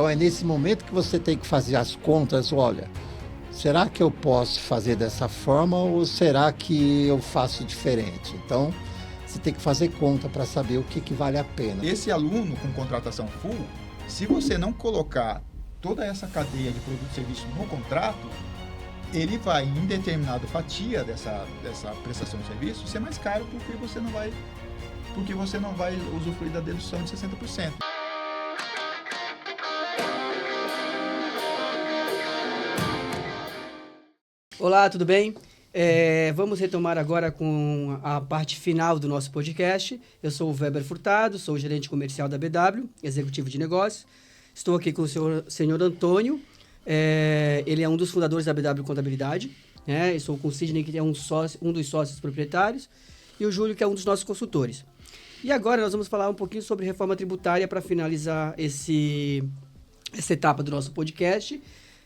Então, é nesse momento que você tem que fazer as contas, olha, será que eu posso fazer dessa forma ou será que eu faço diferente? Então, você tem que fazer conta para saber o que vale a pena. Esse aluno com contratação full, se você não colocar toda essa cadeia de produto e serviço no contrato, ele vai, em determinada fatia dessa prestação de serviço, ser mais caro porque você não vai usufruir da dedução de 60%. Olá, tudo bem? Vamos retomar agora com a parte final do nosso podcast. Eu sou o Weber Furtado, sou o gerente comercial da BW, executivo de negócios. Estou aqui com o senhor Antônio. Ele é um dos fundadores da BW Contabilidade. Estou com o Sidney, que é um dos sócios proprietários, e o Júlio, que é um dos nossos consultores. E agora nós vamos falar um pouquinho sobre reforma tributária para finalizar essa etapa do nosso podcast.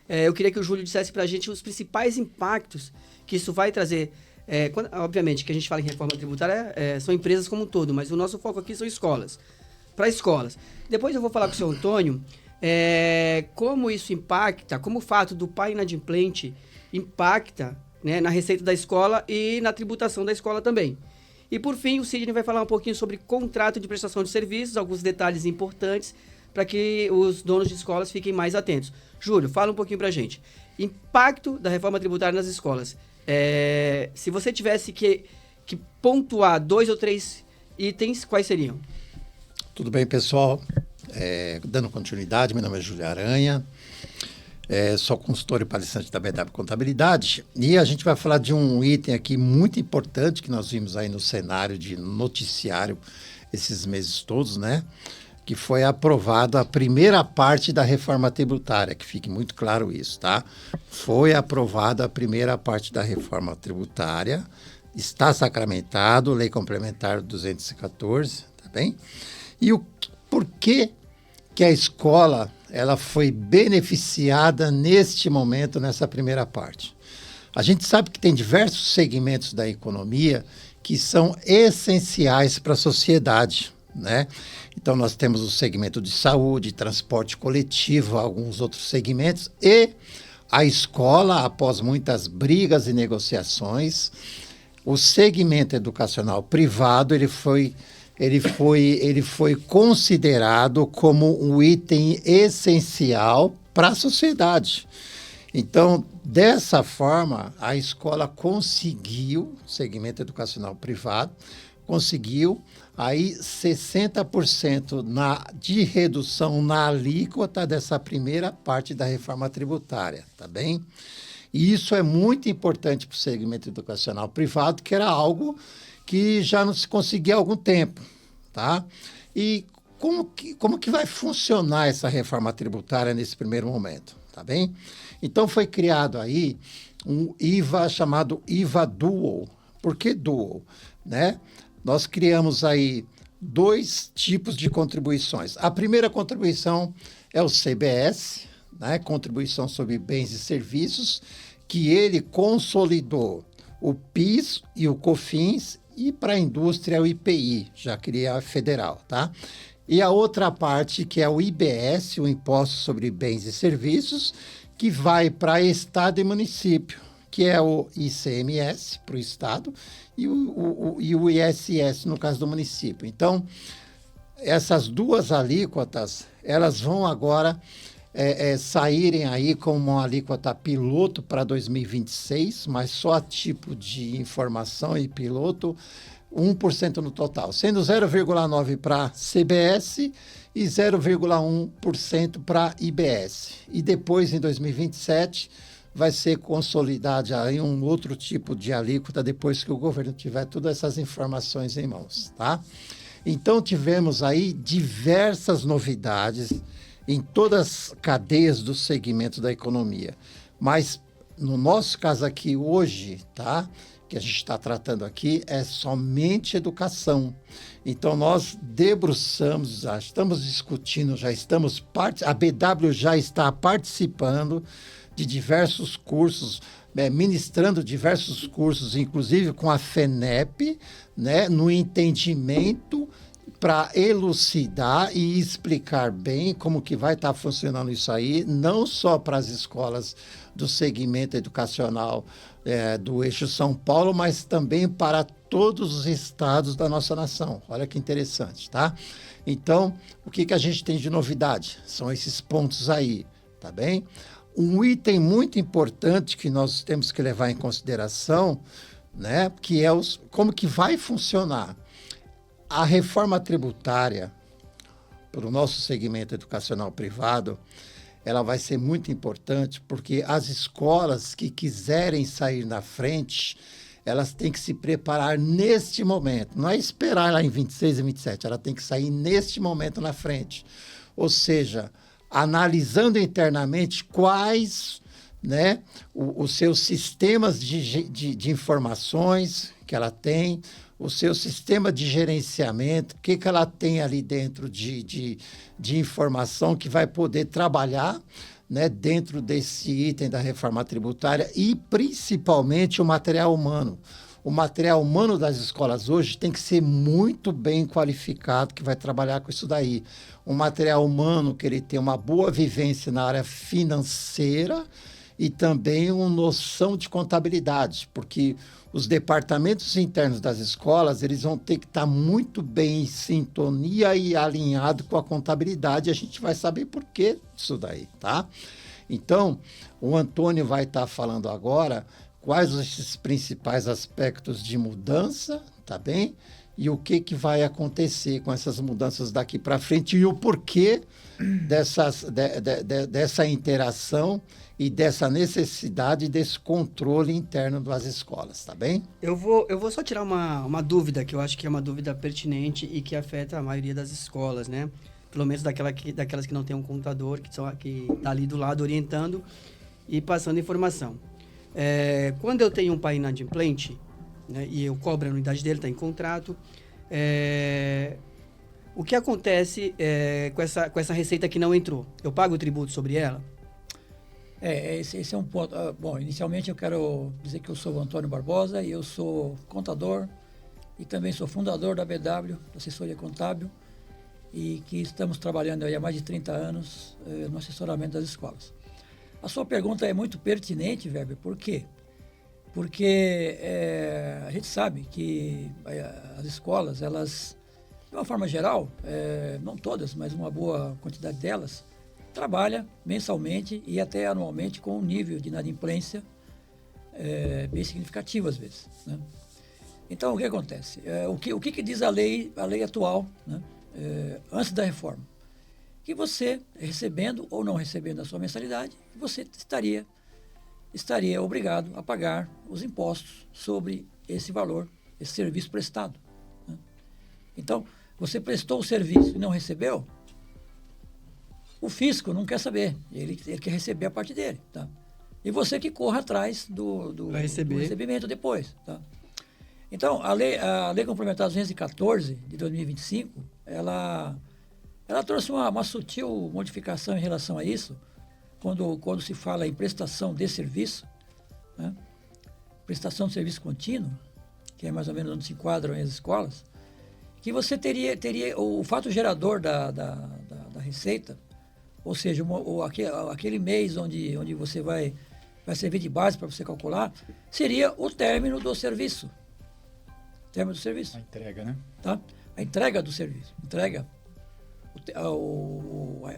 Eu queria que o Júlio dissesse para a gente os principais impactos que isso vai trazer. Obviamente, que a gente fala em reforma tributária, são empresas como um todo, mas o nosso foco aqui são escolas. Para escolas. Depois eu vou falar com o seu Antônio como isso impacta, como o fato do pai inadimplente impacta, né, na receita da escola e na tributação da escola também. E por fim, o Sidney vai falar um pouquinho sobre contrato de prestação de serviços, alguns detalhes importantes para que os donos de escolas fiquem mais atentos. Júlio, fala um pouquinho para a gente. Impacto da reforma tributária nas escolas. Se você tivesse que pontuar 2 ou 3 itens, quais seriam? Tudo bem, pessoal? Dando continuidade, meu nome é Júlio Aranha, sou consultor e palestrante da BW Contabilidade, e a gente vai falar de um item aqui muito importante que nós vimos aí no cenário de noticiário esses meses todos, né? Que foi aprovada a primeira parte da reforma tributária, que fique muito claro isso, tá? Foi aprovada a primeira parte da reforma tributária, está sacramentado, Lei Complementar 214, tá bem? E por que a escola ela foi beneficiada neste momento, nessa primeira parte? A gente sabe que tem diversos segmentos da economia que são essenciais para a sociedade, né? Então, nós temos o segmento de saúde, transporte coletivo, alguns outros segmentos, e a escola, após muitas brigas e negociações, o segmento educacional privado, ele foi considerado como um item essencial para a sociedade. Então, dessa forma, a escola conseguiu, segmento educacional privado, conseguiu aí 60% de redução na alíquota dessa primeira parte da reforma tributária, tá bem? E isso é muito importante para o segmento educacional privado, que era algo que já não se conseguia há algum tempo, tá? E como que vai funcionar essa reforma tributária nesse primeiro momento, tá bem? Então, foi criado aí um IVA chamado IVA Dual. Por que Dual? Né? Nós criamos aí 2 tipos de contribuições. A primeira contribuição é o CBS, né? Contribuição sobre Bens e Serviços, que ele consolidou o PIS e o COFINS, e para a indústria o IPI, já cria federal, tá? E a outra parte, que é o IBS, o Imposto sobre Bens e Serviços, que vai para Estado e município, que é o ICMS para o Estado e o ISS no caso do município. Então, essas 2 alíquotas, elas vão agora saírem aí como uma alíquota piloto para 2026, mas só a tipo de informação e piloto, 1% no total, sendo 0,9% para CBS e 0,1% para IBS. E depois, em 2027, vai ser consolidado aí um outro tipo de alíquota depois que o governo tiver todas essas informações em mãos, tá? Então, tivemos aí diversas novidades em todas as cadeias do segmento da economia. Mas, no nosso caso aqui hoje, tá? Que a gente está tratando aqui, é somente educação. Então, nós debruçamos, já estamos discutindo, a BW já está participando de diversos cursos, ministrando diversos cursos, inclusive com a FENEP, né, no entendimento para elucidar e explicar bem como que vai estar funcionando isso aí, não só para as escolas do segmento educacional do eixo São Paulo, mas também para todos os estados da nossa nação. Olha que interessante, tá? Então, o que a gente tem de novidade? São esses pontos aí, tá bem? Um item muito importante que nós temos que levar em consideração, né, que é como que vai funcionar. A reforma tributária para o nosso segmento educacional privado, ela vai ser muito importante porque as escolas que quiserem sair na frente, elas têm que se preparar neste momento. Não é esperar lá em 26 e 27, ela tem que sair neste momento na frente. Ou seja, analisando internamente quais, né, os seus sistemas de informações que ela tem, o seu sistema de gerenciamento, o que ela tem ali dentro de informação que vai poder trabalhar, né, dentro desse item da reforma tributária e, principalmente, o material humano. O material humano das escolas hoje tem que ser muito bem qualificado, que vai trabalhar com isso daí. Um material humano que ele tem uma boa vivência na área financeira e também uma noção de contabilidade, porque os departamentos internos das escolas, eles vão ter que estar muito bem em sintonia e alinhado com a contabilidade, e a gente vai saber por que disso daí, tá? Então, o Antônio vai estar falando agora quais esses principais aspectos de mudança, tá bem? E o que vai acontecer com essas mudanças daqui para frente e o porquê dessa interação e dessa necessidade desse controle interno das escolas, tá bem? Eu vou só tirar uma dúvida, que eu acho que é uma dúvida pertinente e que afeta a maioria das escolas, né? Pelo menos daquelas que não tem um computador, que está ali do lado orientando e passando informação. Quando eu tenho um pai inadimplente, né, e eu cobro a anuidade dele, está em contrato, o que acontece com essa receita que não entrou? Eu pago o tributo sobre ela? Esse é um ponto. Bom, inicialmente eu quero dizer que eu sou o Antônio Barbosa e eu sou contador e também sou fundador da BW, da Assessoria Contábil, e que estamos trabalhando aí há mais de 30 anos no assessoramento das escolas. A sua pergunta é muito pertinente, Weber, por quê? Porque a gente sabe que as escolas, elas, de uma forma geral, não todas, mas uma boa quantidade delas, trabalha mensalmente e até anualmente com um nível de inadimplência bem significativo às vezes, né? Então, o que acontece? O que diz a lei atual, né, antes da reforma? Que você, recebendo ou não recebendo a sua mensalidade, você estaria obrigado a pagar os impostos sobre esse valor, esse serviço prestado, né? Então, você prestou o serviço e não recebeu, o fisco não quer saber, ele quer receber a parte dele, tá? E você que corra atrás do recebimento depois, tá? Então, a lei complementar 214 de 2025, ela trouxe uma sutil modificação em relação a isso, quando se fala em prestação de serviço, né? Prestação de serviço contínuo, que é mais ou menos onde se enquadram as escolas, que você teria o fato gerador da receita, ou seja, aquele mês onde você vai servir de base para você calcular, seria o término do serviço. Término do serviço. A entrega, né? Tá? A entrega do serviço. A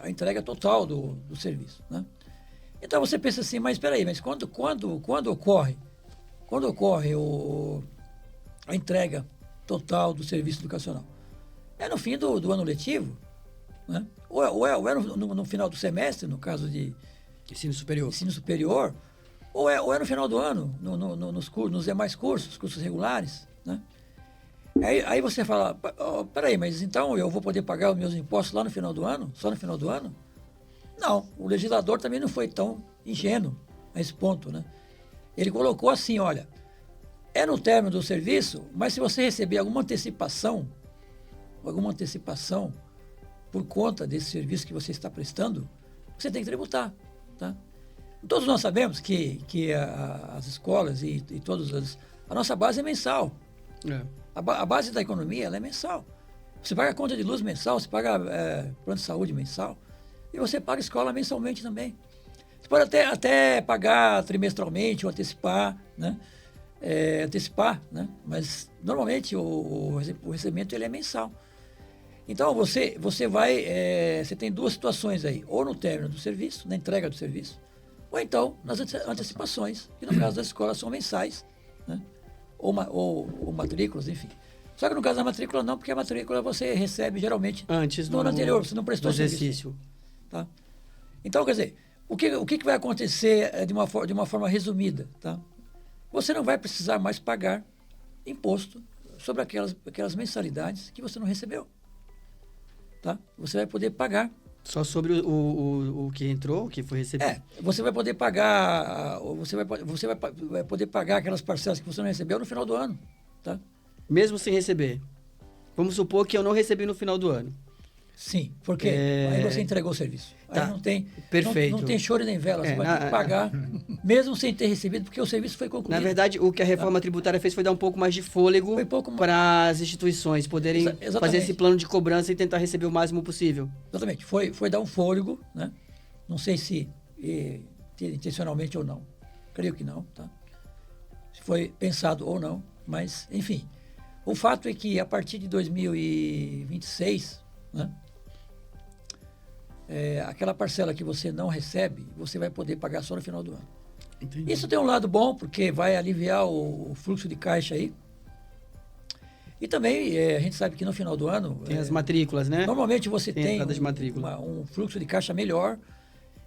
entrega total do serviço, né? Então você pensa assim, mas espera aí, mas quando ocorre a entrega total do serviço educacional? É no fim do ano letivo, né? Ou é no final do semestre, no caso de ensino superior, ou é no final do ano, nos demais cursos regulares, né? Aí você fala, peraí, mas então eu vou poder pagar os meus impostos lá no final do ano? Só no final do ano? Não, o legislador também não foi tão ingênuo a esse ponto, né? Ele colocou assim, olha, é no término do serviço, mas se você receber alguma antecipação por conta desse serviço que você está prestando, você tem que tributar, tá? Todos nós sabemos que as escolas e todas a nossa base é mensal. A base da economia ela é mensal. Você paga a conta de luz mensal, você paga plano de saúde mensal, e você paga escola mensalmente também. Você pode até pagar trimestralmente ou antecipar, né? Mas normalmente o recebimento ele é mensal. Então você tem duas situações aí, ou no término do serviço, na entrega do serviço, ou então nas antecipações, que no caso das escolas são mensais, né? ou matrículas, enfim. Só que no caso da matrícula não, porque a matrícula você recebe geralmente antes no ano anterior, você não prestou exercício. Tá? Então, quer dizer, o que vai acontecer de uma forma resumida? Tá? Você não vai precisar mais pagar imposto sobre aquelas mensalidades que você não recebeu. Tá? Você vai poder pagar. Só sobre o que entrou, o que foi recebido? Você vai poder pagar, você vai poder pagar aquelas parcelas que você não recebeu no final do ano. Tá? Mesmo sem receber. Vamos supor que eu não recebi no final do ano. Sim, porque aí você entregou o serviço. Tá. Aí não tem, Perfeito. não tem choro nem vela, você vai ter que pagar, mesmo sem ter recebido, porque o serviço foi concluído. Na verdade, o que a reforma tributária fez foi dar um pouco mais de fôlego para as instituições poderem fazer esse plano de cobrança e tentar receber o máximo possível. Exatamente. Foi dar um fôlego, né? Não sei se intencionalmente ou não. Creio que não, tá? Se foi pensado ou não, mas, enfim. O fato é que, a partir de 2026, né? Aquela parcela que você não recebe, você vai poder pagar só no final do ano. Entendi. Isso tem um lado bom, porque vai aliviar o fluxo de caixa aí. E também, a gente sabe que no final do ano... Tem as matrículas, né? Normalmente você tem entrada de matrícula. um fluxo de caixa melhor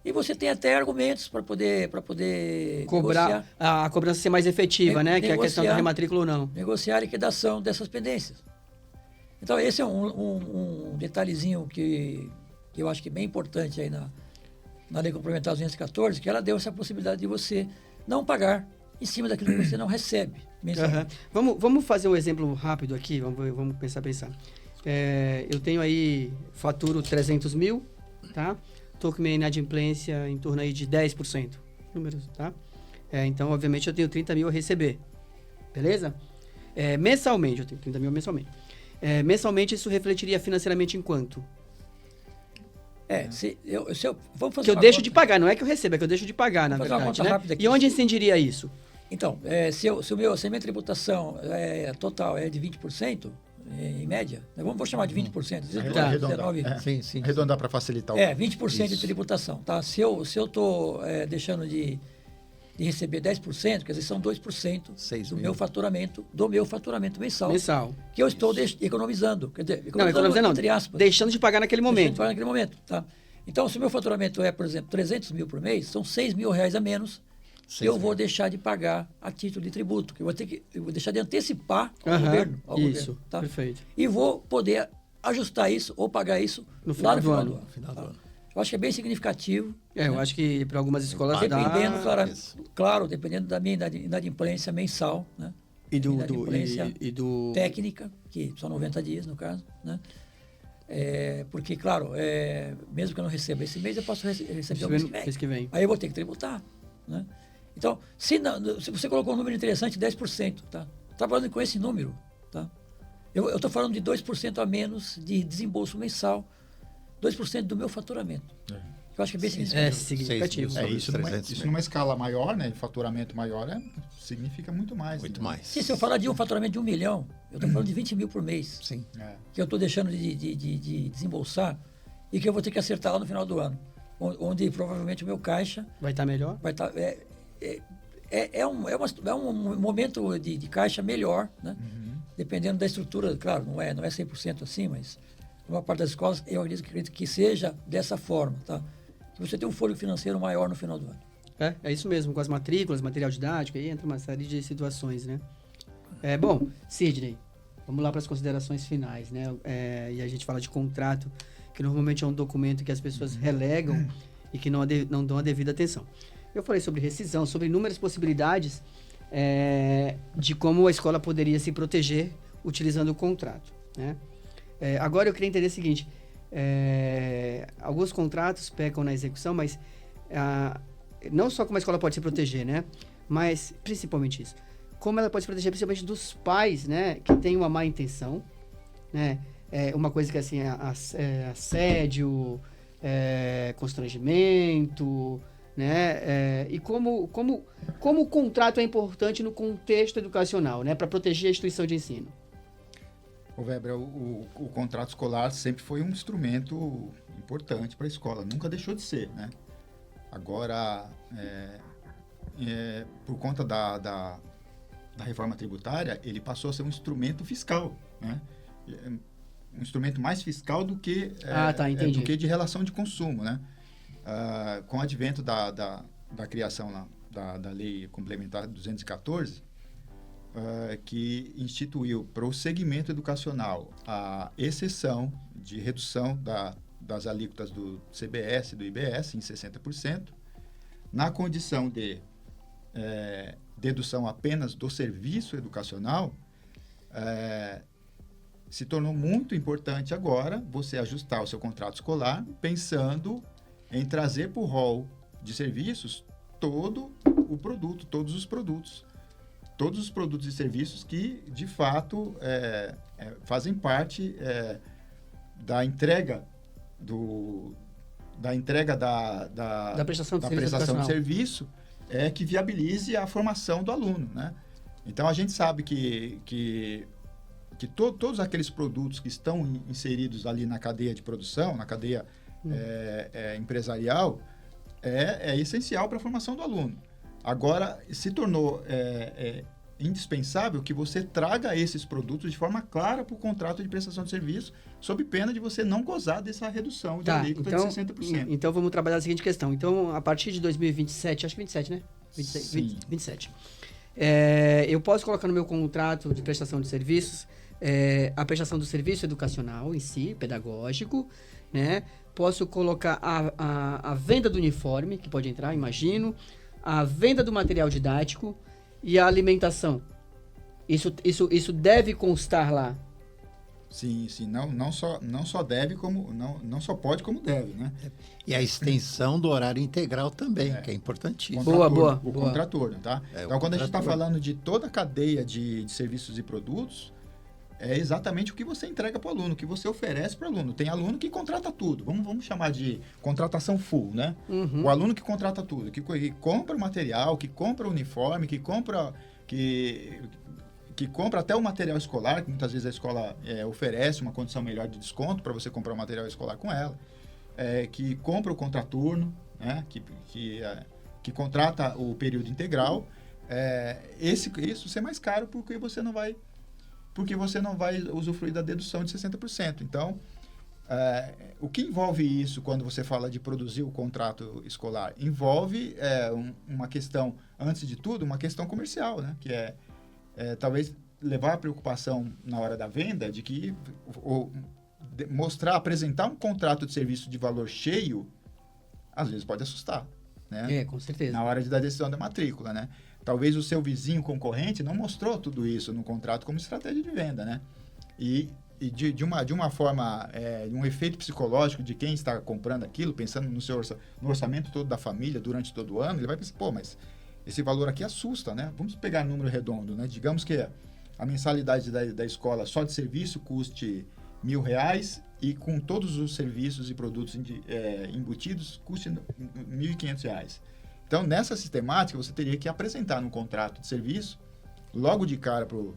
e você tem até argumentos para poder cobrar, negociar, a cobrança ser mais efetiva, né? Que é a questão da negociar, rematrícula ou não. negociar a liquidação dessas pendências. Então, esse é um detalhezinho que eu acho que é bem importante aí na Lei Complementar 214, que ela deu essa possibilidade de você não pagar em cima daquilo que você não recebe mensalmente. Vamos fazer um exemplo rápido aqui, vamos pensar. Eu tenho aí, faturo 300 mil, tá? Estou com minha inadimplência em torno aí de 10%. Números, tá? Então, obviamente, eu tenho 30 mil a receber. Beleza? Mensalmente, eu tenho 30 mil mensalmente. Mensalmente, isso refletiria financeiramente em quanto? Vamos fazer que eu deixo de pagar, não é que eu recebo, é que eu deixo de pagar, na verdade, né? E onde incidiria isso? Então, se a minha tributação total é de 20%, em média, vou chamar de 20%. Sim. Arredondar para facilitar o 20% de tributação. Tá? Se eu estou deixando de receber 10%, quer dizer, são 2% do meu faturamento mensal. Que eu estou economizando. Quer dizer, economizando entre aspas. Deixando de pagar naquele momento. Tá? Então, se o meu faturamento é, por exemplo, 300 mil por mês, são 6 mil reais a menos que eu vou deixar de pagar a título de tributo. Que eu vou deixar de antecipar ao governo. Isso, tá? Perfeito. E vou poder ajustar isso ou pagar isso no final do ano. Eu acho que é bem significativo. Eu acho que para algumas escolas dependendo, claro, dependendo da minha inadimplência mensal, né? E do técnica, que são 90 dias no caso, né? Porque, claro, mesmo que eu não receba esse mês, eu posso receber o mês que vem. Aí eu vou ter que tributar, né? Então, se você colocou um número interessante, 10%, tá? Trabalhando com esse número, tá? Eu estou falando de 2% a menos de desembolso mensal, 2% do meu faturamento. Eu acho que é bem significativo. Isso numa escala maior, né? Faturamento maior, significa muito mais. Muito mais. Se eu falar de um faturamento de 1 milhão, eu estou falando de 20 mil por mês. Sim. Que eu estou deixando de desembolsar e que eu vou ter que acertar lá no final do ano. Onde provavelmente o meu caixa... Vai estar melhor? Vai estar... É um momento de caixa melhor, né? Dependendo da estrutura, claro, não é 100% assim, mas uma parte das escolas eu acredito que seja dessa forma, tá? Que você tem um fôlego financeiro maior no final do ano. É isso mesmo, com as matrículas, material didático, aí entra uma série de situações, né? Bom, Sidney, vamos lá para as considerações finais, né? E a gente fala de contrato, que normalmente é um documento que as pessoas relegam e que não dão a devida atenção. Eu falei sobre rescisão, sobre inúmeras possibilidades de como a escola poderia se proteger utilizando o contrato, né? Agora eu queria entender o seguinte, alguns contratos pecam na execução, mas não só como a escola pode se proteger, né? Mas principalmente isso. Como ela pode se proteger principalmente dos pais, né? Que têm uma má intenção, né? uma coisa que assim, assédio, constrangimento, né? E como o contrato é importante no contexto educacional, né? Para proteger a instituição de ensino. O Weber, o contrato escolar sempre foi um instrumento importante para a escola, nunca deixou de ser, né? Agora, por conta da reforma tributária, ele passou a ser um instrumento fiscal, né? Um instrumento mais fiscal do que, entendi. do que de relação de consumo, né? Com o advento da criação da Lei Complementar 214, que instituiu para o segmento educacional a exceção de redução das alíquotas do CBS e do IBS em 60%, na condição de dedução apenas do serviço educacional, se tornou muito importante agora você ajustar o seu contrato escolar pensando em trazer para o rol de serviços todo o produto, todos os produtos e serviços que, de fato, fazem parte da entrega da prestação de serviço que viabilize a formação do aluno, né? Então, a gente sabe que todos aqueles produtos que estão inseridos ali na cadeia de produção, na cadeia empresarial, é essencial para a formação do aluno. Agora, se tornou indispensável que você traga esses produtos de forma clara para o contrato de prestação de serviço, sob pena de você não gozar dessa redução de alíquota de 60%. Então, vamos trabalhar a seguinte questão. Então, a partir de 2027, acho que 27, né? 27. Eu posso colocar no meu contrato de prestação de serviços a prestação do serviço educacional em si, pedagógico, né? Posso colocar a venda do uniforme, que pode entrar, imagino, a venda do material didático e a alimentação. Isso deve constar lá. Sim. Não só deve, como não só pode, como deve, né? E a extensão do horário integral também, que é importantíssimo. Boa. Contraturno, tá? Então, quando a gente está falando de toda a cadeia de serviços e produtos, é exatamente o que você entrega para o aluno, o que você oferece para o aluno. Tem aluno que contrata tudo. Vamos chamar de contratação full, né? Uhum. O aluno que contrata tudo, que compra o material, que compra o uniforme, que compra até o material escolar, que muitas vezes a escola oferece uma condição melhor de desconto para você comprar o material escolar com ela, que compra o contraturno, né? que contrata o período integral. Isso ser mais caro porque você não vai usufruir da dedução de 60%. Então, o que envolve isso quando você fala de produzir o contrato escolar? Envolve uma questão, antes de tudo, uma questão comercial, né? Que talvez levar a preocupação na hora da venda de que apresentar um contrato de serviço de valor cheio, às vezes pode assustar, né? Com certeza. Na hora da decisão da matrícula, né? Talvez o seu vizinho concorrente não mostrou tudo isso no contrato como estratégia de venda, né? E de uma forma, um efeito psicológico de quem está comprando aquilo, pensando no orçamento todo da família durante todo o ano, ele vai pensar, mas esse valor aqui assusta, né? Vamos pegar número redondo, né? Digamos que a mensalidade da escola só de serviço custe R$1.000 e com todos os serviços e produtos embutidos custe R$1.500. Então, nessa sistemática, você teria que apresentar no contrato de serviço, logo de cara para o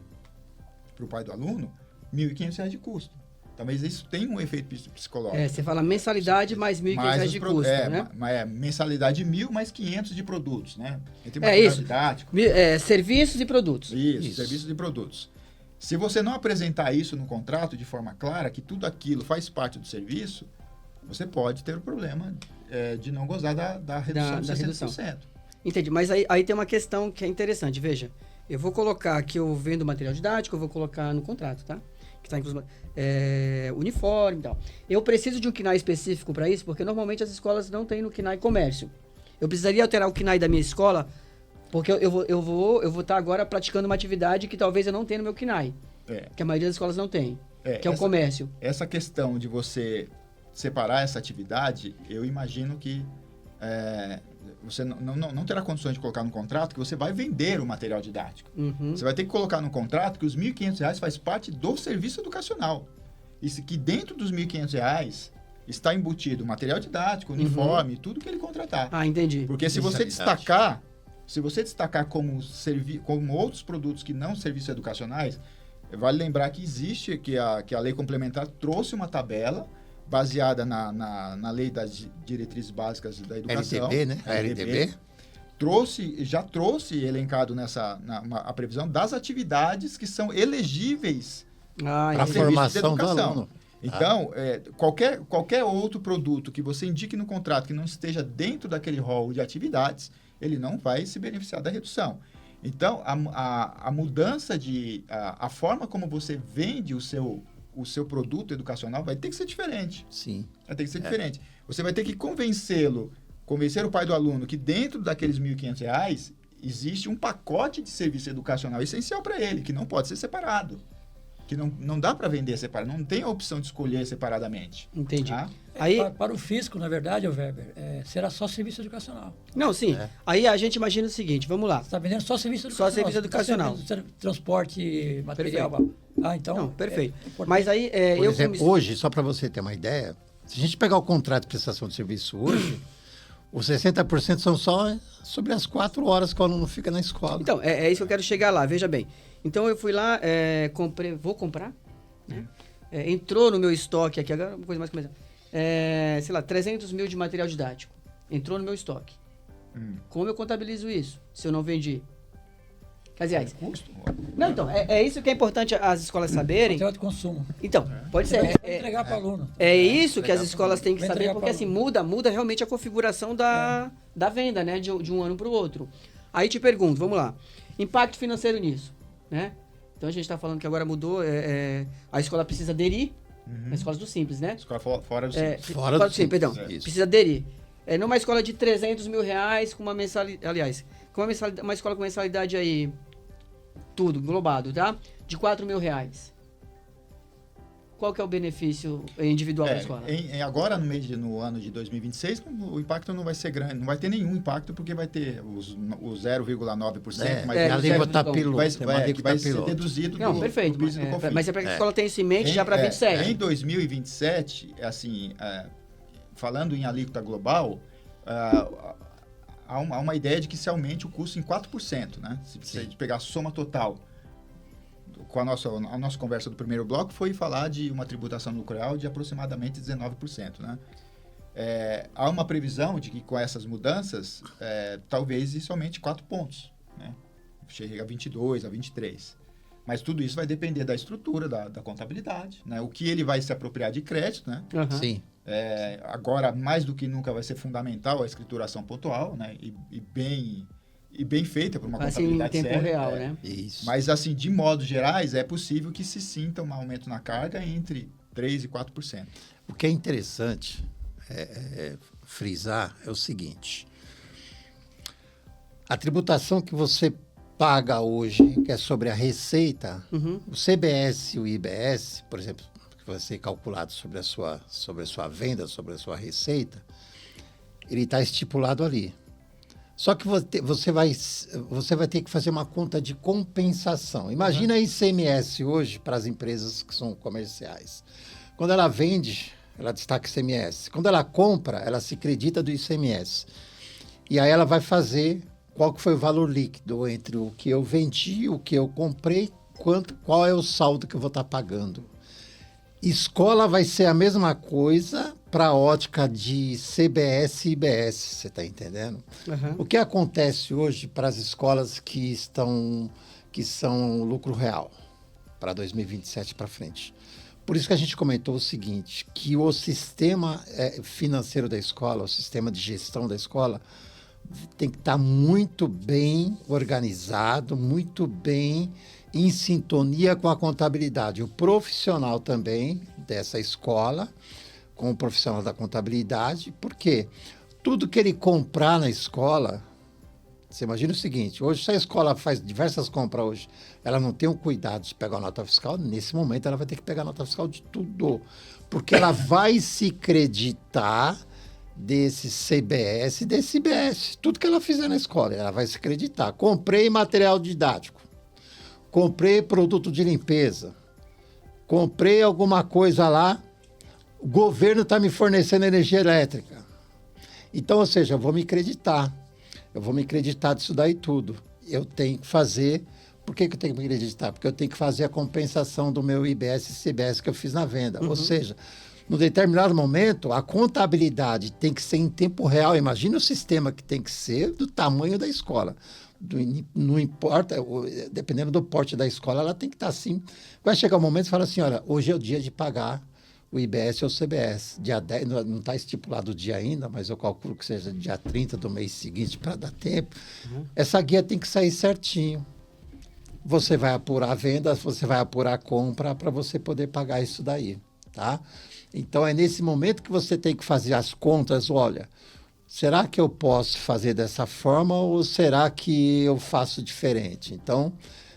pai do aluno, R$1.500 de custo. Talvez isso tenha um efeito psicológico. Você fala mensalidade mais R$1.500 de custo, né? Mensalidade de 1.000 mais 500 de produtos, né? Entre material didático. Serviços e produtos. Isso, serviços e produtos. Se você não apresentar isso no contrato de forma clara, que tudo aquilo faz parte do serviço, você pode ter o problema de não gozar da redução de 60%. Entendi, mas aí tem uma questão que é interessante. Veja, eu vou colocar que eu vendo material didático, eu vou colocar no contrato, tá? Que está incluso uniforme e tal. Eu preciso de um KNAI específico para isso, porque normalmente as escolas não têm no KNAI comércio. Eu precisaria alterar o KNAI da minha escola, porque eu vou estar agora praticando uma atividade que talvez eu não tenha no meu KNAI, que a maioria das escolas não tem, que é o comércio. Essa questão de você separar essa atividade, eu imagino que você não terá condições de colocar no contrato que você vai vender o material didático. Uhum. Você vai ter que colocar no contrato que os R$1.500 faz parte do serviço educacional. isso que dentro dos R$ 1.500 está embutido material didático, uniforme, tudo que ele contratar. Ah, entendi. Porque se você destacar como outros produtos que não serviços educacionais, vale lembrar que existe, que a lei complementar trouxe uma tabela baseada na lei das diretrizes básicas da educação. LDB, né? A LDB. Já trouxe elencado a previsão das atividades que são elegíveis para a formação do aluno. Então, qualquer outro produto que você indique no contrato que não esteja dentro daquele rol de atividades, ele não vai se beneficiar da redução. Então, a mudança a forma como você vende o seu produto educacional vai ter que ser diferente. Sim. Vai ter que ser diferente. Você vai ter que convencer o pai do aluno que dentro daqueles R$ 1.500 existe um pacote de serviço educacional essencial para ele, que não pode ser separado. Que não dá para vender separado, não tem a opção de escolher separadamente. Entendi. Tá? Aí, para o fisco, na verdade, Weber, será só serviço educacional. não, sim. Aí a gente imagina o seguinte, vamos lá. Você está vendendo só serviço Só educacional. serviço educacional. Você tá vendendo transporte, material. Então... Não, perfeito. importante. Mas aí, Por exemplo, hoje, só para você ter uma ideia, se a gente pegar o contrato de prestação de serviço hoje, os 60% são só sobre as 4 horas que o aluno fica na escola. Então, é isso que eu quero chegar lá, veja bem. Então, eu fui lá, vou comprar, né? Entrou no meu estoque aqui, agora uma coisa mais começar. 300 mil de material didático. Entrou no meu estoque. Como eu contabilizo isso, se eu não vendi? Aliás, Custo. não, então, é isso que é importante as escolas saberem. Material de consumo. Então, pode ser. Entregar para o aluno. É isso que as escolas têm que Vai saber, entregar porque pra assim, aluno. muda realmente a configuração da venda, né? De um ano para o outro. Aí te pergunto, vamos lá. Impacto financeiro nisso, né? Então a gente está falando que agora mudou, a escola precisa aderir, as escolas do Simples, né? Escola fora do Fora do Simples, perdão. Isso. Precisa aderir. Numa escola de 300 mil reais, com uma mensalidade, aliás, uma escola com mensalidade aí, tudo, englobado, tá? De 4 mil reais. Qual que é o benefício individual para a escola? Agora, no ano de 2026, o impacto não vai ser grande, não vai ter nenhum impacto, porque vai ter o 0,9%, mas a alíquota piloto. vai ser deduzido Não, do perfeito. PIS e do COFINS. Mas é para que a escola tenha isso em mente já para 27. Em 2027, assim, falando em alíquota global, há uma ideia de que se aumente o custo em 4%, né? Se a gente pegar a soma total. A nossa conversa do primeiro bloco foi falar de uma tributação lucral de aproximadamente 19%, né? Há uma previsão de que com essas mudanças, talvez isso aumente 4 pontos, né? Chega a 22, a 23. Mas tudo isso vai depender da estrutura, da contabilidade, né? O que ele vai se apropriar de crédito, né? Uhum. Sim. Agora, mais do que nunca, vai ser fundamental a escrituração pontual, né? E bem feita por uma contabilidade em tempo séria. real, né? Isso. Mas, assim, de modo gerais, é possível que se sinta um aumento na carga entre 3% e 4%. O que é interessante frisar é o seguinte: a tributação que você paga hoje, que é sobre a receita, o CBS e o IBS, por exemplo, que vai ser calculado sobre a sua venda, sobre a sua receita, ele está estipulado ali. Só que você vai ter que fazer uma conta de compensação. Imagina a ICMS hoje para as empresas que são comerciais. Quando ela vende, ela destaca ICMS. Quando ela compra, ela se acredita do ICMS. E aí ela vai fazer qual que foi o valor líquido entre o que eu vendi, o que eu comprei, qual é o saldo que eu vou estar pagando. Escola vai ser a mesma coisa para a ótica de CBS e IBS, você está entendendo? Uhum. O que acontece hoje para as escolas que são lucro real, para 2027 para frente? Por isso que a gente comentou o seguinte, que o sistema financeiro da escola, o sistema de gestão da escola, tem que estar muito bem organizado, muito bem em sintonia com a contabilidade. O profissional também dessa escola, com o profissional da contabilidade, porque tudo que ele comprar na escola, você imagina o seguinte, hoje se a escola faz diversas compras hoje, ela não tem o cuidado de pegar a nota fiscal, nesse momento ela vai ter que pegar a nota fiscal de tudo, porque ela vai se creditar desse CBS e desse IBS, tudo que ela fizer na escola, ela vai se creditar. Comprei material didático, comprei produto de limpeza, comprei alguma coisa lá, o governo está me fornecendo energia elétrica. Então, ou seja, eu vou me creditar disso daí tudo. Eu tenho que fazer... Por que eu tenho que me acreditar? Porque eu tenho que fazer a compensação do meu IBS e CBS que eu fiz na venda. Ou seja, num determinado momento, a contabilidade tem que ser em tempo real. Imagina o sistema que tem que ser do tamanho da escola. Não importa, dependendo do porte da escola, ela tem que estar assim. Vai chegar um momento e fala assim, olha, hoje é o dia de pagar o IBS ou o CBS. Dia 10, não está estipulado o dia ainda, mas eu calculo que seja dia 30 do mês seguinte para dar tempo. Essa guia tem que sair certinho. Você vai apurar a venda, você vai apurar a compra para você poder pagar isso daí, tá? Então, é nesse momento que você tem que fazer as contas. Olha, será que eu posso fazer dessa forma ou será que eu faço diferente? Então,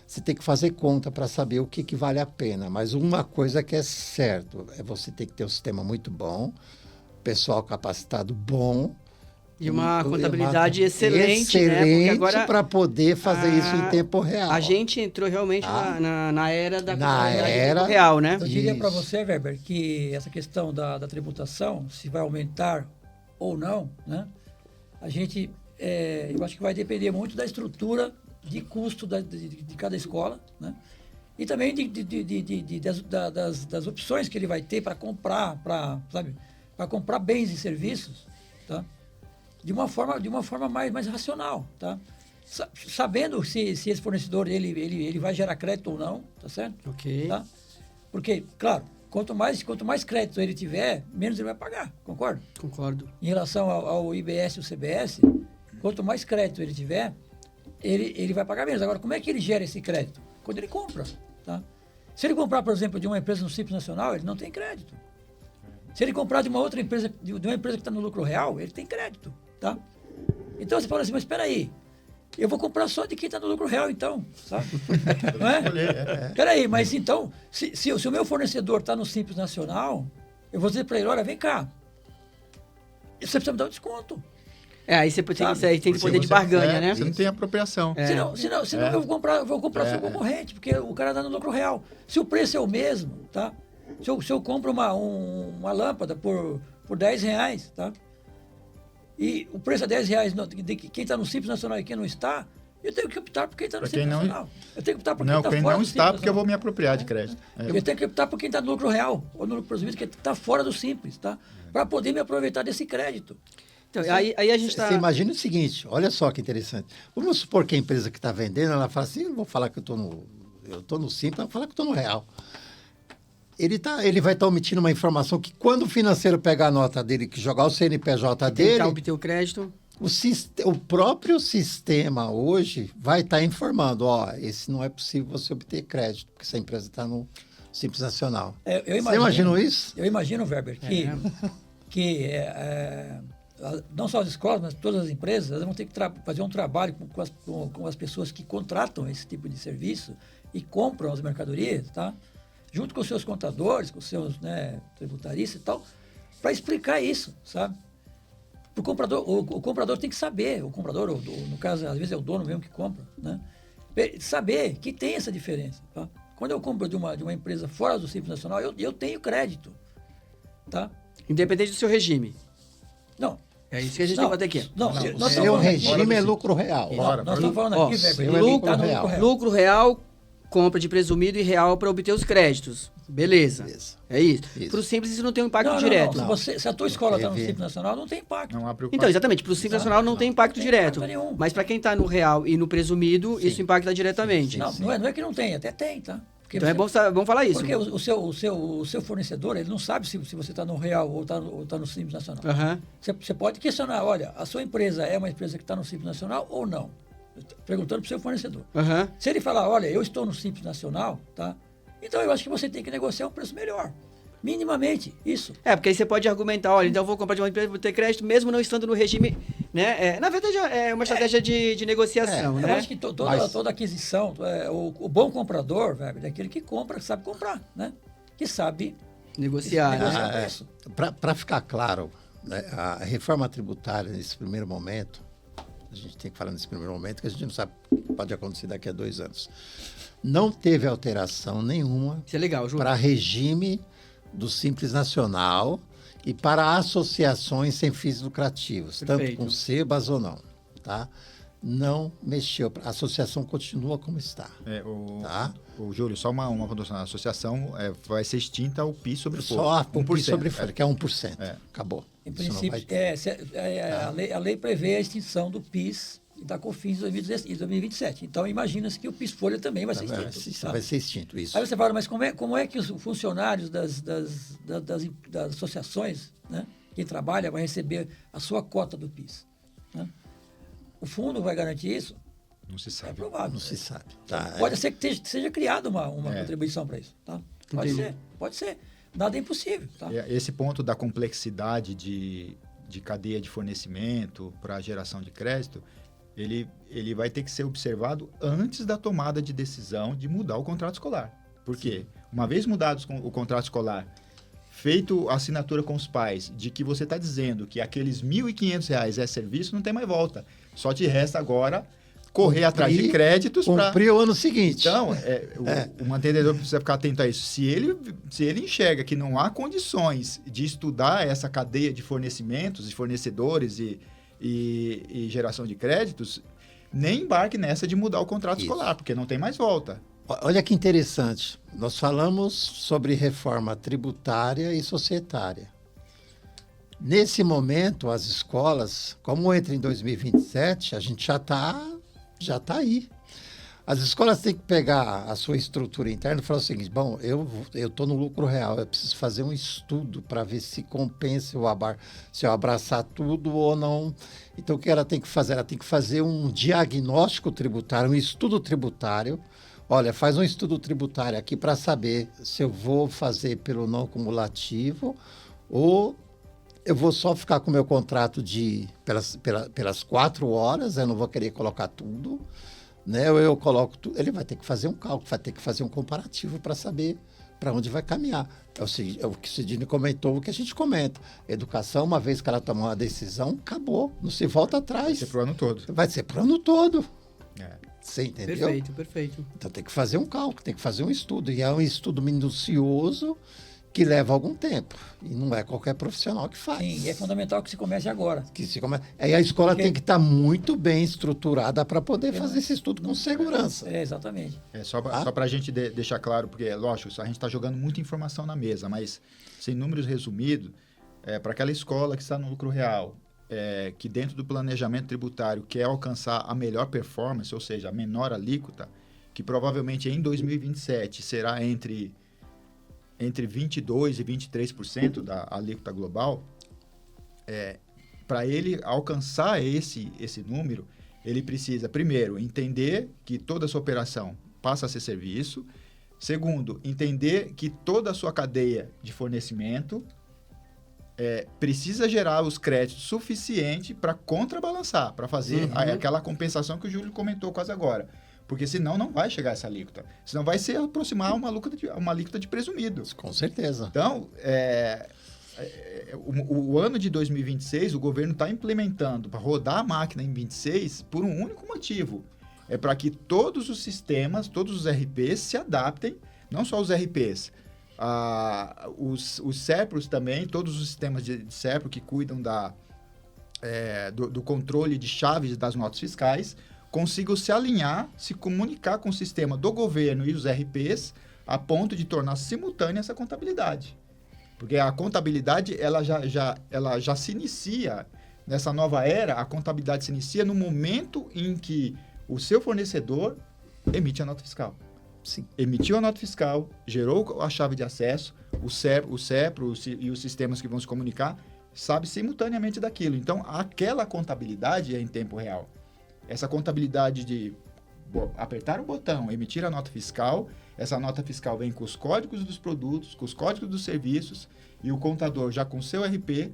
você tem que fazer conta para saber o que vale a pena. Mas uma coisa que é certo, é você ter que ter um sistema muito bom, pessoal capacitado bom, e uma contabilidade excelente, né? Porque agora para poder fazer isso em tempo real. A gente entrou realmente na era da contabilidade em tempo real, né? Eu diria para você, Weber, que essa questão da tributação, se vai aumentar ou não, né? A gente, eu acho que vai depender muito da estrutura de custo de cada escola, né? E também das opções que ele vai ter para comprar, para comprar bens e serviços, tá? De uma forma mais racional, tá? Sabendo se esse fornecedor ele vai gerar crédito ou não, tá certo? Ok. Tá? Porque, claro, quanto mais crédito ele tiver, menos ele vai pagar, concorda? Concordo. Em relação ao IBS e o CBS, quanto mais crédito ele tiver, ele vai pagar menos. Agora, como é que ele gera esse crédito? Quando ele compra, tá? Se ele comprar, por exemplo, de uma empresa no Simples Nacional, ele não tem crédito. Se ele comprar de uma outra empresa, de uma empresa que está no lucro real, ele tem crédito, tá? Então você fala assim, mas espera aí, eu vou comprar só de quem está no lucro real, então, sabe? Não é? Espera aí, mas então, se o meu fornecedor está no Simples Nacional, eu vou dizer para ele, olha, vem cá, você precisa me dar um desconto. Aí você tem poder de barganha, né? Você não tem apropriação. Senão eu vou comprar seu concorrente, porque o cara está no lucro real. Se o preço é o mesmo, tá? Se eu compro uma lâmpada por R$10, tá? E o preço é R$10 de quem está no Simples Nacional e quem não está, eu tenho que optar por quem está no Simples Nacional. Eu tenho que optar por quem está fora do Simples Nacional. Não está porque eu vou me apropriar de crédito. Eu tenho que optar por quem está no lucro real, ou no lucro presumido, que está fora do Simples, tá? Para poder me aproveitar desse crédito. Então, aí a gente está... Você imagina o seguinte, olha só que interessante. Vamos supor que a empresa que está vendendo, ela fala assim, eu não vou falar que eu estou no Simples, eu vou falar que eu estou no real. Ele vai estar omitindo uma informação que quando o financeiro pegar a nota dele, que jogar o CNPJ dele... Tentar obter o crédito... O próprio sistema hoje vai estar informando, esse não é possível você obter crédito, porque essa empresa está no Simples Nacional. Você imagina isso? Eu imagino, Weber, que não só as escolas, mas todas as empresas, elas vão ter que fazer um trabalho com as pessoas que contratam esse tipo de serviço e compram as mercadorias, tá? Junto com os seus contadores, com os seus tributaristas e tal, para explicar isso, sabe? O comprador tem que saber, o comprador, no caso, às vezes é o dono mesmo que compra, né? Saber que tem essa diferença, tá? Quando eu compro de uma empresa fora do Simples Nacional, eu tenho crédito, tá? Independente do seu regime. Não. É isso que a gente tem que bater aqui. O seu regime é lucro real. Nós estamos falando aqui, Weber, lucro real, compra de presumido e real para obter os créditos. Beleza. É isso. Para o Simples isso não tem um impacto direto. Se a tua escola está no Simples Nacional, não tem impacto. Não há preocupação. Então, exatamente. Para o Simples Nacional não tem impacto direto. Mas para quem está no real e no presumido, isso impacta diretamente. Não é que não tem, até tem, tá? Porque então é bom falar isso. Porque o seu fornecedor, ele não sabe se você está no real ou está no Simples Nacional. Você pode questionar, olha, a sua empresa é uma empresa que está no Simples Nacional ou não? Perguntando para o seu fornecedor. Se ele falar, olha, eu estou no Simples Nacional, tá? Então eu acho que você tem que negociar um preço melhor. Minimamente, isso. Porque aí você pode argumentar, olha, então eu vou comprar de uma empresa, vou ter crédito, mesmo não estando no regime, né? Na verdade, é uma estratégia de negociação, né? Eu acho que toda aquisição, o bom comprador, velho, é aquele que compra, sabe comprar, né? Que sabe negociar Para ficar claro, né, a reforma tributária, nesse primeiro momento, A gente tem que falar nesse primeiro momento, que a gente não sabe o que pode acontecer daqui a 2 anos. Não teve alteração nenhuma Isso é legal, Júlio. para regime do Simples Nacional e para associações sem fins lucrativos, tanto Perfeito. com SEBAS ou não, tá? Não mexeu. A associação continua como está, tá? O Júlio, só uma pontuação. A associação vai ser extinta o PIS sobre fogo. Só o PIS sobre 1%, fogo, que é 1%. Acabou. Em Isso não princípio, vai a lei prevê a extinção do PIS e da COFINS em 2027. Então, imagina-se que o PIS-Folha também vai ser extinto. Isso vai ser extinto, isso. Aí você fala, mas como é que os funcionários das associações, né, quem trabalha, vai receber a sua cota do PIS? Né? O fundo vai garantir isso? Não se É sabe. provável. Não se sabe. Tá? Pode ser que seja criada uma contribuição para isso. Tá? Pode ser. Nada é impossível. Tá? Esse ponto da complexidade de cadeia de fornecimento para a geração de crédito, ele vai ter que ser observado antes da tomada de decisão de mudar o contrato escolar. Por quê? Uma vez mudado o contrato escolar, feito a assinatura com os pais, de que você está dizendo que aqueles R$ 1.500 é serviço, não tem mais volta. Só te resta agora correr atrás de créditos para... Cumprir o ano seguinte. Então, o mantenedor precisa ficar atento a isso. Se ele enxerga que não há condições de estudar essa cadeia de fornecimentos, de fornecedores e geração de créditos, nem embarque nessa de mudar o contrato escolar, porque não tem mais volta. Olha que interessante. Nós falamos sobre reforma tributária e societária. Nesse momento, as escolas, como entra em 2027, a gente já está aí. As escolas têm que pegar a sua estrutura interna e falar o seguinte: bom, eu estou no lucro real, eu preciso fazer um estudo para ver se compensa se eu abraçar tudo ou não. Então, o que ela tem que fazer? Ela tem que fazer um diagnóstico tributário, um estudo tributário. Olha, faz um estudo tributário aqui para saber se eu vou fazer pelo não cumulativo ou eu vou só ficar com o meu contrato pelas 4 horas, eu não vou querer colocar tudo, né? Ou eu coloco tudo. Ele vai ter que fazer um cálculo, vai ter que fazer um comparativo para saber para onde vai caminhar. É o que o Sidney comentou, o que a gente comenta. Educação, uma vez que ela tomou uma decisão, acabou, não se volta atrás. Vai ser pro ano todo. Vai ser pro ano todo. Você entendeu? Perfeito. Então tem que fazer um cálculo, tem que fazer um estudo. E é um estudo minucioso que leva algum tempo. E não é qualquer profissional que faz. Sim, e é fundamental que se comece agora. Aí a escola tem que estar muito bem estruturada para poder fazer esse estudo com segurança. Exatamente. Só para a gente deixar claro, porque, lógico, a gente está jogando muita informação na mesa, mas sem números resumidos, para aquela escola que está no lucro real, que dentro do planejamento tributário quer alcançar a melhor performance, ou seja, a menor alíquota, que provavelmente em 2027 será entre 22% e 23% da alíquota global, para ele alcançar esse número, ele precisa, primeiro, entender que toda a sua operação passa a ser serviço. Segundo, entender que toda a sua cadeia de fornecimento precisa gerar os créditos suficientes para contrabalançar, para fazer aquela compensação que o Júlio comentou quase agora. Porque senão não vai chegar essa alíquota. Senão vai se aproximar uma alíquota de presumido. Com certeza. Então, o ano de 2026, o governo está implementando para rodar a máquina em 26 por um único motivo. É para que todos os sistemas, todos os RPs se adaptem, não só os RPs, os CEPROS também, todos os sistemas de CEPRO que cuidam do controle de chaves das notas fiscais, consigam se alinhar, se comunicar com o sistema do governo e os RPs a ponto de tornar simultânea essa contabilidade. Porque a contabilidade ela já se inicia, nessa nova era, a contabilidade se inicia no momento em que o seu fornecedor emite a nota fiscal. Sim. Emitiu a nota fiscal, gerou a chave de acesso, o CEPRO e os sistemas que vão se comunicar, sabe simultaneamente daquilo. Então, aquela contabilidade é em tempo real. Essa contabilidade de apertar o botão, emitir a nota fiscal, essa nota fiscal vem com os códigos dos produtos, com os códigos dos serviços, e o contador, já com o seu RP,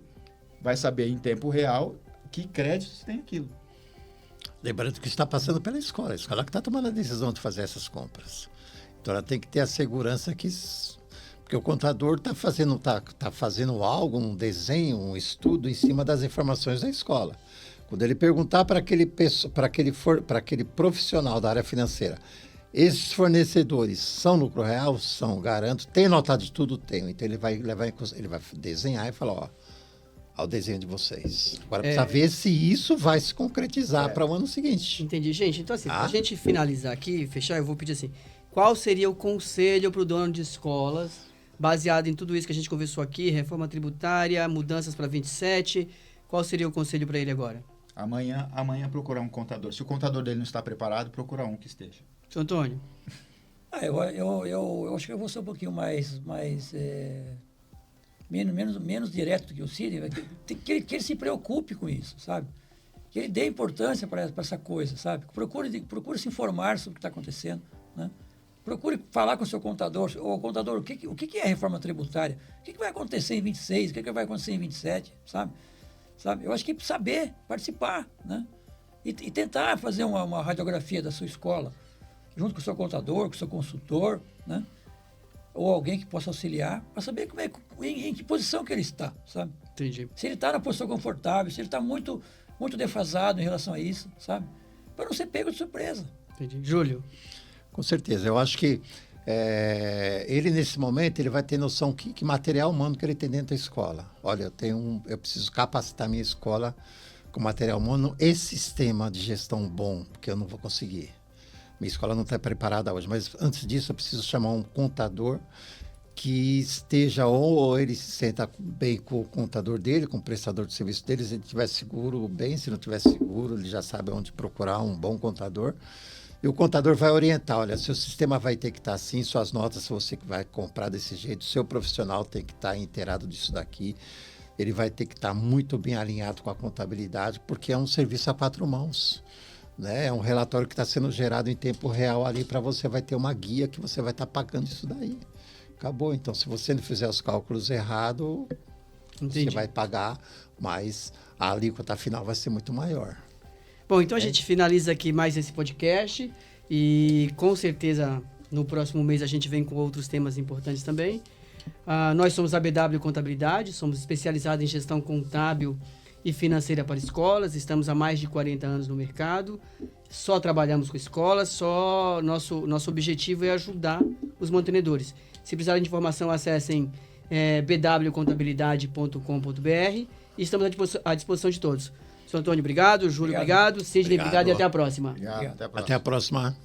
vai saber em tempo real que créditos tem aquilo. Lembrando que está passando pela escola. A escola que está tomando a decisão de fazer essas compras. Então, ela tem que ter a segurança que... Porque o contador está fazendo algo, um desenho, um estudo em cima das informações da escola. Quando ele perguntar para aquele profissional da área financeira, esses fornecedores são lucro real? São, garanto. Tem nota de tudo? Tem. Então ele vai desenhar e falar, ao desenho de vocês. Agora precisa ver se isso vai se concretizar para o ano seguinte. Entendi, gente. Então assim, para a gente finalizar aqui, fechar, eu vou pedir assim, qual seria o conselho para o dono de escolas, baseado em tudo isso que a gente conversou aqui, reforma tributária, mudanças para 27, qual seria o conselho para ele agora? Amanhã procurar um contador. Se o contador dele não está preparado, procurar um que esteja. Seu Antônio? Eu acho que eu vou ser um pouquinho menos direto do que o Cid, que ele se preocupe com isso, sabe? Que ele dê importância para essa coisa, sabe? Procure se informar sobre o que está acontecendo, né? Procure falar com o seu contador. Ô, contador, o que é a reforma tributária? O que vai acontecer em 26? O que vai acontecer em 27? Sabe? Eu acho que saber, participar, né? E tentar fazer uma radiografia da sua escola, junto com o seu contador, com o seu consultor, né? Ou alguém que possa auxiliar, para saber em que posição que ele está, sabe? Entendi. Se ele está na posição confortável, se ele está muito, muito defasado em relação a isso, sabe? Para não ser pego de surpresa. Entendi. Júlio? Com certeza. Eu acho que ele, nesse momento, ele vai ter noção que material humano que ele tem dentro da escola. Olha, eu preciso capacitar minha escola com material humano e sistema de gestão bom, porque eu não vou conseguir. Minha escola não está preparada hoje, mas antes disso eu preciso chamar um contador que esteja, ou ele se senta bem com o contador dele, com o prestador de serviço dele, se ele estiver seguro, bem, se não estiver seguro, ele já sabe onde procurar um bom contador. E o contador vai orientar, olha, seu sistema vai ter que estar assim, suas notas, se você vai comprar desse jeito, seu profissional tem que estar inteirado disso daqui, ele vai ter que estar muito bem alinhado com a contabilidade, porque é um serviço a 4 mãos. Né? É um relatório que está sendo gerado em tempo real ali para você, vai ter uma guia que você vai estar pagando isso daí. Acabou. Então, se você não fizer os cálculos errados, você vai pagar, mas a alíquota final vai ser muito maior. Bom, então a gente finaliza aqui mais esse podcast e com certeza no próximo mês a gente vem com outros temas importantes também. Nós somos a BW Contabilidade, somos especializados em gestão contábil e financeira para escolas, estamos há mais de 40 anos no mercado, só trabalhamos com escolas, nosso objetivo é ajudar os mantenedores. Se precisarem de informação, acessem bwcontabilidade.com.br e estamos à disposição de todos. Sr. Antônio, obrigado. Júlio, obrigado. Sidney, obrigado e até a próxima. Obrigado. Até a próxima.